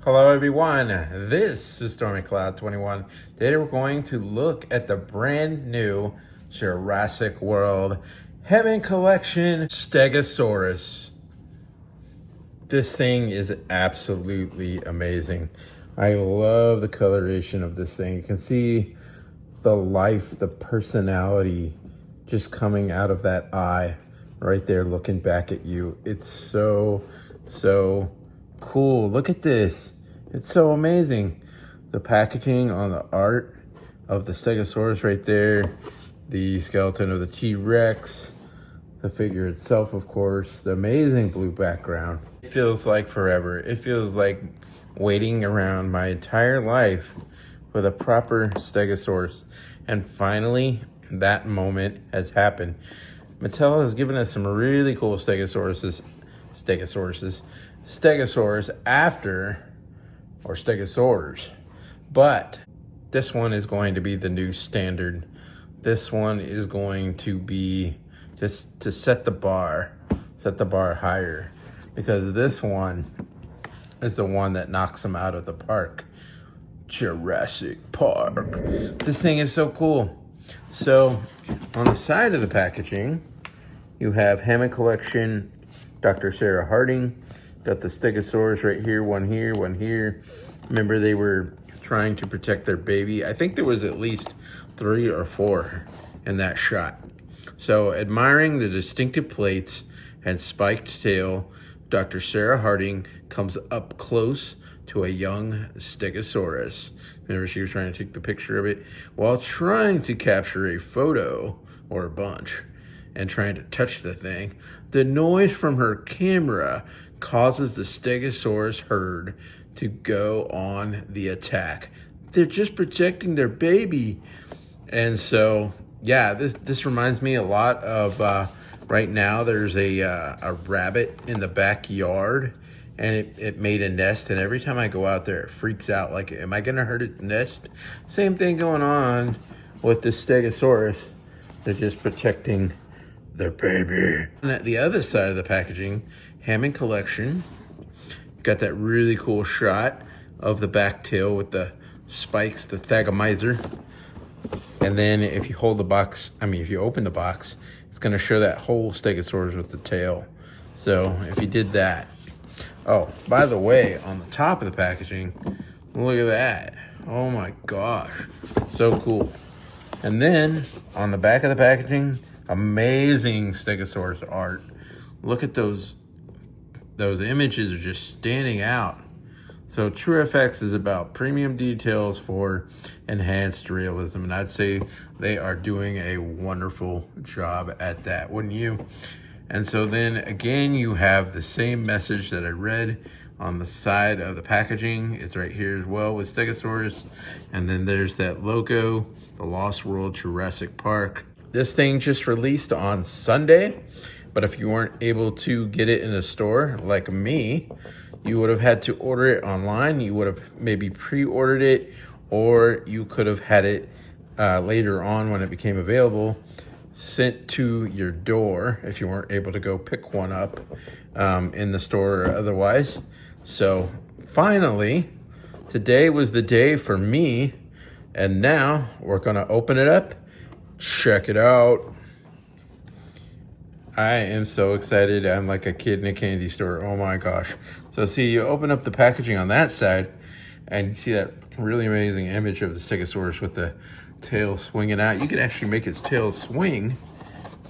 Hello everyone, this is Stormy Cloud 21. Today we're going to look at the brand new Jurassic World Hammond Collection Stegosaurus. This thing is absolutely amazing. I love the coloration of this thing. You can see the life, the personality just coming out of that eye right there looking back at you. It's so cool. Look at this. It's so amazing. The packaging on the art of the Stegosaurus right there, the skeleton of the T-Rex, the figure itself, of course, the amazing blue background. It feels like forever. It feels like waiting around my entire life for the proper Stegosaurus. And finally, that moment has happened. Mattel has given us some really cool Stegosaurus after, or Stegosaurs, but this one is going to be the new standard. This one is going to be just to set the bar higher, because this one is the one that knocks them out of the park. Jurassic Park. This thing is so cool. So on the side of the packaging, you have Hammond Collection, Dr. Sarah Harding. Got the Stegosaurus right here, one here, one here. Remember, they were trying to protect their baby. I think there was at least 3 or 4 in that shot. So, admiring the distinctive plates and spiked tail, Dr. Sarah Harding comes up close to a young Stegosaurus. Remember, she was trying to take the picture of it while trying to capture a photo, or a bunch, and trying to touch the thing. The noise from her camera causes the Stegosaurus herd to go on the attack. They're just protecting their baby. And so, yeah, this reminds me a lot of, right now there's a rabbit in the backyard, and it made a nest, and every time I go out there, it freaks out, like, am I gonna hurt its nest? Same thing going on with the Stegosaurus. They're just protecting their baby. And at the other side of the packaging, Hammond Collection, got that really cool shot of the back tail with the spikes, the thagomizer. And then if you hold the box, if you open the box, it's gonna show that whole Stegosaurus with the tail. So if you did that. Oh, by the way, on the top of the packaging, look at that. Oh my gosh, so cool. And then on the back of the packaging, amazing Stegosaurus art. Look at those images are just standing out. So TrueFX is about premium details for enhanced realism, and I'd say they are doing a wonderful job at that, wouldn't you? And so then again, you have the same message that I read on the side of the packaging. It's right here as well with Stegosaurus. And then there's that logo, the Lost World Jurassic Park. This thing just released on Sunday, but if you weren't able to get it in a store like me, you would have had to order it online. You would have maybe pre-ordered it, or you could have had it later on when it became available, sent to your door if you weren't able to go pick one up in the store or otherwise. So finally, today was the day for me, and now we're gonna open it up. Check it out. I am so excited. I'm like a kid in a candy store. Oh my gosh. So see, you open up the packaging on that side, and you see that really amazing image of the Stegosaurus with the tail swinging out. You could actually make its tail swing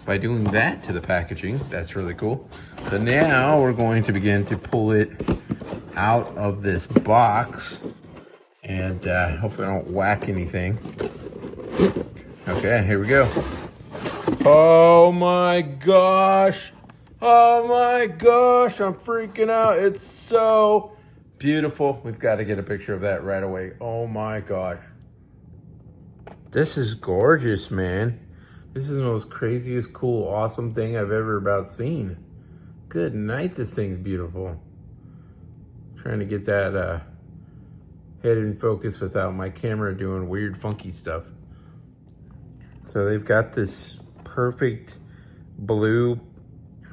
by doing that to the packaging. That's really cool. So now we're going to begin to pull it out of this box, and hopefully I don't whack anything. Okay, here we go. Oh my gosh. Oh my gosh, I'm freaking out. It's so beautiful. We've got to get a picture of that right away. Oh my gosh. This is gorgeous, man. This is the most craziest, cool, awesome thing I've ever about seen. Good night, this thing's beautiful. Trying to get that head in focus without my camera doing weird, funky stuff. So they've got this perfect blue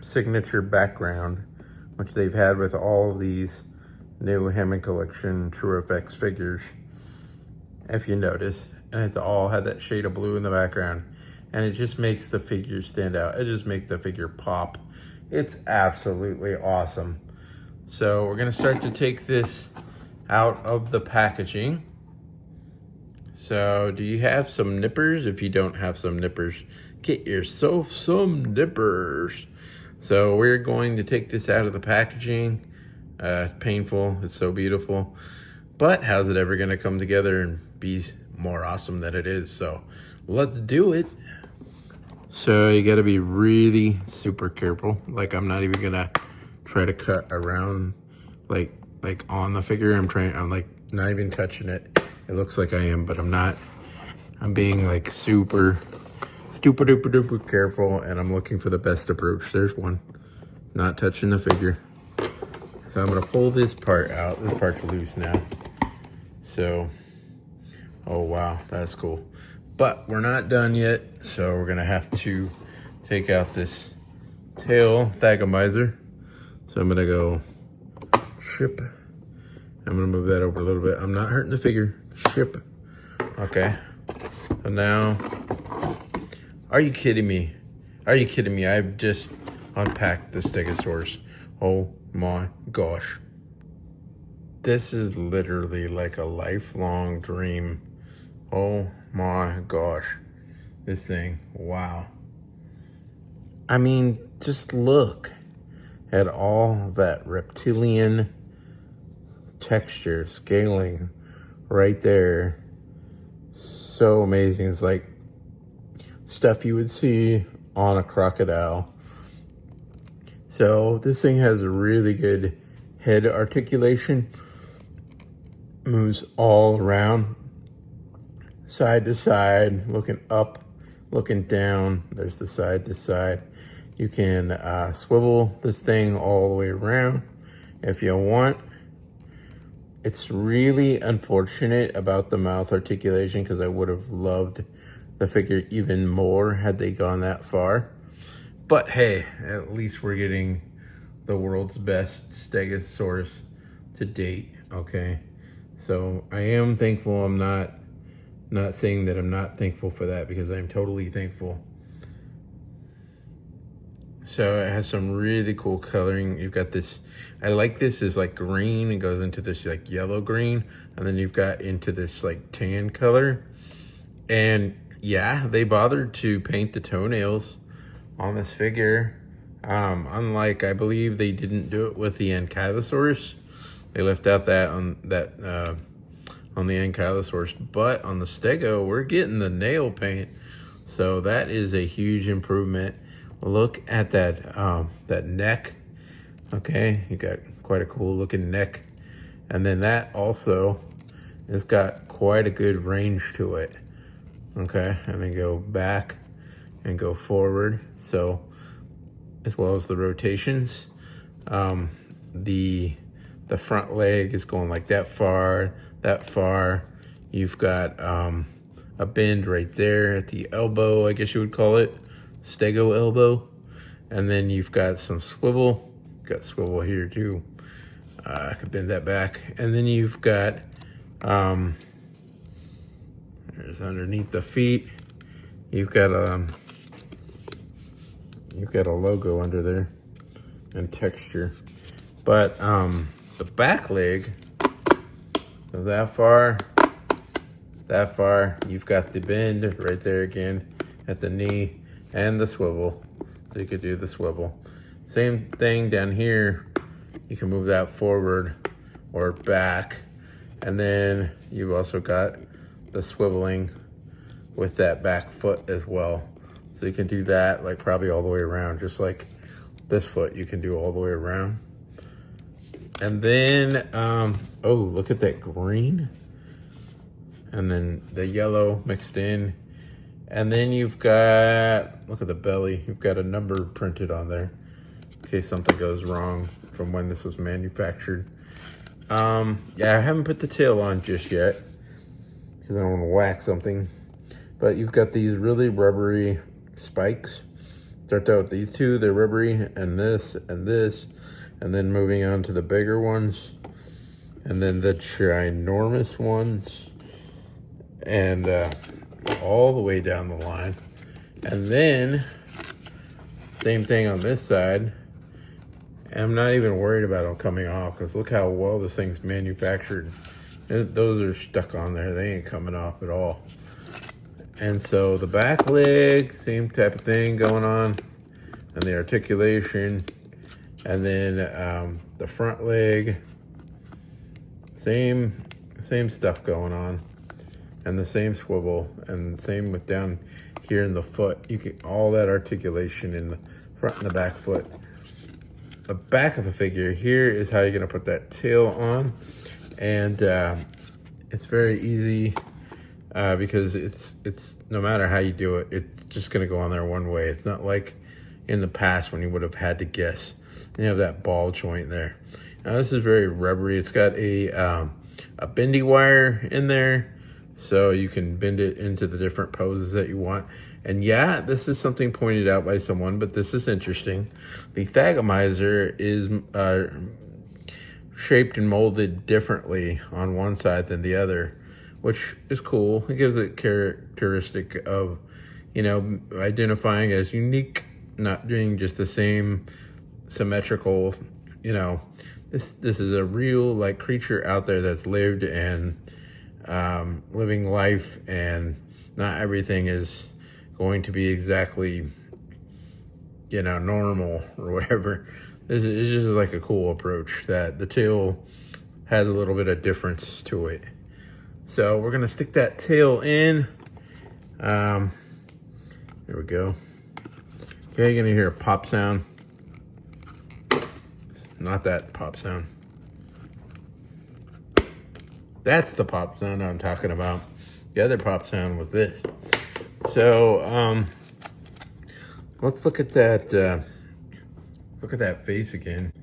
signature background, which they've had with all of these new Hammond collection True FX figures, if you notice. And it's all had that shade of blue in the background. And it just makes the figure stand out. It just makes the figure pop. It's absolutely awesome. So we're gonna start to take this out of the packaging. So do you have some nippers? If you don't have some nippers, get yourself some nippers. So we're going to take this out of the packaging. It's painful, it's so beautiful. But how's it ever gonna come together and be more awesome than it is? So let's do it. So you gotta be really super careful. Like, I'm not even gonna try to cut around like on the figure. I'm like not even touching it. It looks like I am, but I'm not. I'm being like super duper careful, and I'm looking for the best approach. There's one. Not touching the figure. So I'm gonna pull this part out. This part's loose now. So, oh wow, that's cool. But we're not done yet, so we're gonna have to take out this tail thagomizer. So I'm gonna go ship. I'm gonna move that over a little bit. I'm not hurting the figure. Ship. Okay. So now, are you kidding me? Are you kidding me? I've just unpacked the Stegosaurus. Oh my gosh. This is literally like a lifelong dream. Oh my gosh. This thing, wow. I mean, just look at all that reptilian texture, scaling right there. So amazing. It's like stuff you would see on a crocodile. So this thing has a really good head articulation. Moves all around, side to side, looking up, looking down. There's the side to side. You can swivel this thing all the way around if you want. It's really unfortunate about the mouth articulation, because I would have loved the figure even more had they gone that far. But hey, at least we're getting the world's best Stegosaurus to date, okay? So I am thankful. I'm not saying that I'm not thankful for that, because I'm totally thankful. So it has some really cool coloring. You've got this, I like this is like green. It goes into this like yellow green, and then you've got into this like tan color. And yeah, they bothered to paint the toenails on this figure. Unlike, I believe they didn't do it with the Ankylosaurus. They left out that on the Ankylosaurus, but on the Stego, we're getting the nail paint. So that is a huge improvement. Look at that that neck. Okay, you got quite a cool looking neck. And then that also has got quite a good range to it. Okay, and then go back and go forward. So, as well as the rotations. The front leg is going like that far. You've got a bend right there at the elbow, I guess you would call it. Stego elbow. And then you've got some swivel. Got swivel here too. I could bend that back. And then you've got there's underneath the feet. You've got a logo under there and texture. But the back leg goes that far. You've got the bend right there again at the knee and the swivel. So you could do the swivel. Same thing down here. You can move that forward or back. And then you've also got the swiveling with that back foot as well. So you can do that like probably all the way around, just like this foot you can do all the way around. And then, oh, look at that green. And then the yellow mixed in. And then you've got, look at the belly. You've got a number printed on there in case something goes wrong from when this was manufactured. Yeah, I haven't put the tail on just yet because I don't want to whack something. But you've got these really rubbery spikes. Start out with these two, they're rubbery, and this, and then moving on to the bigger ones. and then the ginormous ones, and all the way down the line. And then same thing on this side. And I'm not even worried about them coming off, because look how well this thing's manufactured. Those are stuck on there. They ain't coming off at all. And so the back leg, same type of thing going on, and the articulation. And then the front leg, same stuff going on, and the same swivel, and same with down here in the foot. You get all that articulation in the front and the back foot. The back of the figure here is how you're gonna put that tail on, and it's very easy because it's no matter how you do it, it's just gonna go on there one way. It's not like in the past when you would have had to guess. You have that ball joint there. Now this is very rubbery. It's got a bendy wire in there, so you can bend it into the different poses that you want. And yeah, this is something pointed out by someone, but this is interesting. The Thagomizer is shaped and molded differently on one side than the other, which is cool. It gives it characteristic of, you know, identifying as unique, not doing just the same symmetrical, you know. This is a real like creature out there that's lived and living life, and not everything is going to be exactly, you know, normal or whatever. It's just like a cool approach that the tail has a little bit of difference to it. So we're gonna stick that tail in. There we go. Okay, you're gonna hear a pop sound. Not that pop sound. That's the pop sound I'm talking about. The other pop sound was this. So let's look at that. Look at that face again.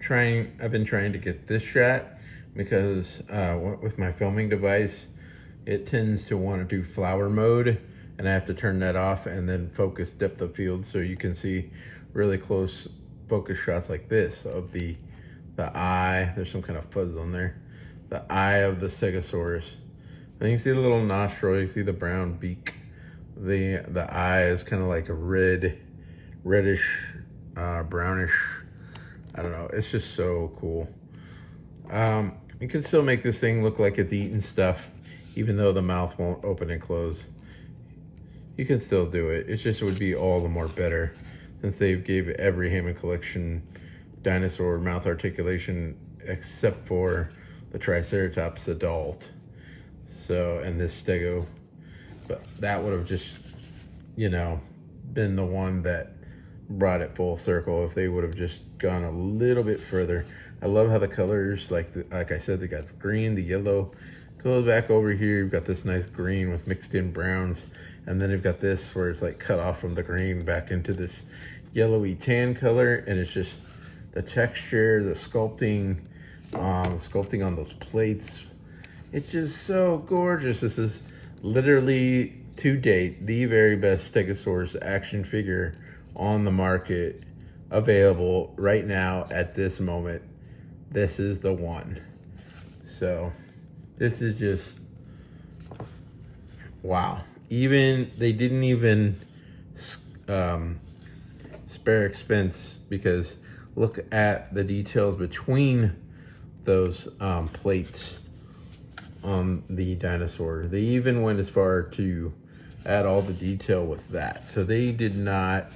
I've been trying to get this shot because with my filming device, it tends to want to do flower mode, and I have to turn that off and then focus depth of field so you can see really close focus shots like this of the eye. There's some kind of fuzz on there. The eye of the Stegosaurus. And you see the little nostril, you see the brown beak. The eye is kind of like a reddish, brownish. I don't know. It's just so cool. You can still make this thing look like it's eating stuff, even though the mouth won't open and close. You can still do it. It just would be all the more better, since they gave every Hammond collection dinosaur mouth articulation except for the Triceratops adult. So, and this Stego. But that would have just, you know, been the one that brought it full circle if they would have just gone a little bit further. I love how the colors, like I said, they got the green, the yellow. Goes back over here, you've got this nice green with mixed in browns. And then you've got this where it's like cut off from the green back into this yellowy tan color. And it's just the texture, the sculpting on those plates. It's just so gorgeous. This is literally, to date, the very best Stegosaurus action figure on the market, available right now at this moment. This is the one. So this is just, wow. They didn't even spare expense, because look at the details between those plates on the dinosaur. They even went as far to add all the detail with that. So they did not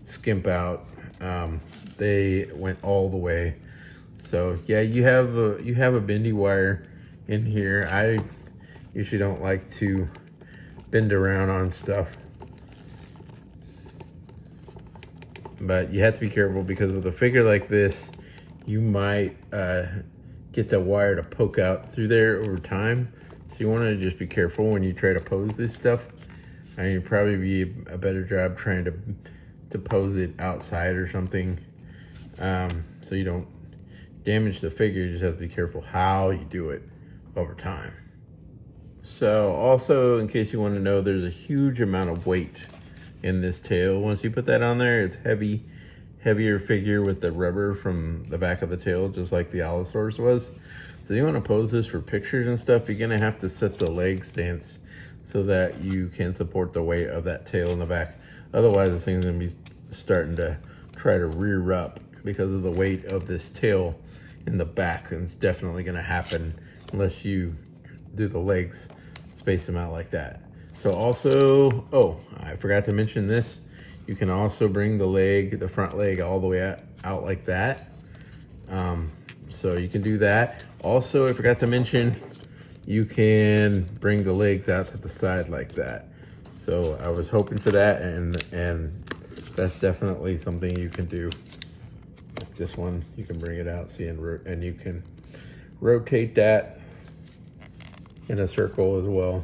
skimp out. They went all the way. So yeah, you have a bendy wire in here. I usually don't like to bend around on stuff, but you have to be careful, because with a figure like this, you might get the wire to poke out through there over time. So you want to just be careful when you try to pose this stuff. I mean, it'd probably be a better job trying to pose it outside or something, so you don't damage the figure. You just have to be careful how you do it over time. So also, in case you want to know, there's a huge amount of weight in this tail. Once you put that on there, it's heavy heavier figure with the rubber from the back of the tail, just like the Allosaurus was. So you want to pose this for pictures and stuff, you're gonna have to set the leg stance so that you can support the weight of that tail in the back. Otherwise, this thing's gonna be starting to try to rear up because of the weight of this tail in the back, and it's definitely gonna happen unless you do the legs, space them out like that. So also, oh, I forgot to mention this. You can also bring the front leg all the way out like that. So you can do that. Also, I forgot to mention, you can bring the legs out to the side like that. So I was hoping for that, and that's definitely something you can do. Like this one, you can bring it out, see, and you can rotate that in a circle as well.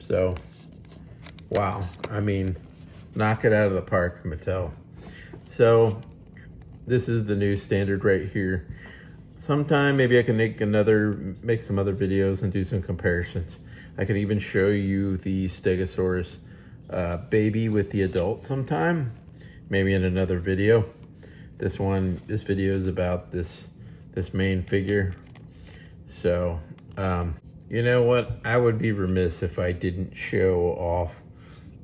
So, wow, I mean, knock it out of the park, Mattel. So this is the new standard right here. Sometime maybe I can make some other videos and do some comparisons. I could even show you the Stegosaurus baby with the adult sometime, maybe in another video. This video is about this main figure. So you know what, I would be remiss if I didn't show off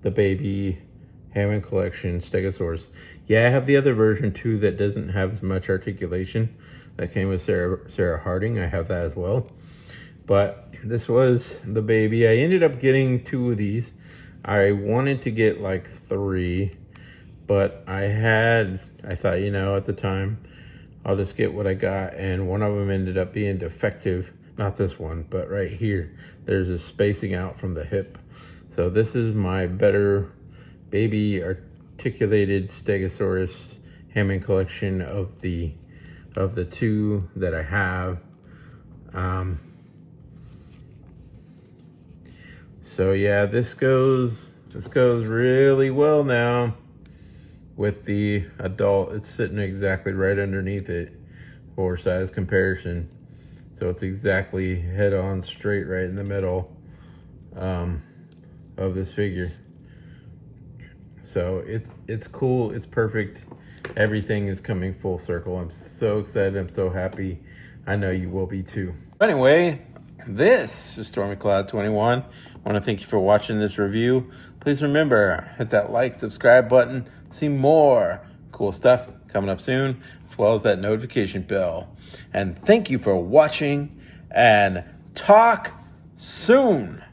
the baby Hammond collection Stegosaurus. Yeah, I have the other version too that doesn't have as much articulation. That came with Sarah Harding. I have that as well. But this was the baby. I ended up getting 2 of these. I wanted to get like 3, but I thought, you know, at the time, I'll just get what I got. And one of them ended up being defective. Not this one, but right here. There's a spacing out from the hip. So this is my better baby articulated Stegosaurus Hammond collection of the 2 that I have. So yeah, this goes really well now with the adult. It's sitting exactly right underneath it for size comparison. So it's exactly head on straight right in the middle of this figure. So it's cool, it's perfect. Everything is coming full circle. I'm so excited, I'm so happy. I know you will be too. Anyway, this is StormyCloud21. I want to thank you for watching this review. Please remember, hit that like, subscribe button. See more cool stuff coming up soon, as well as that notification bell. And thank you for watching, and talk soon.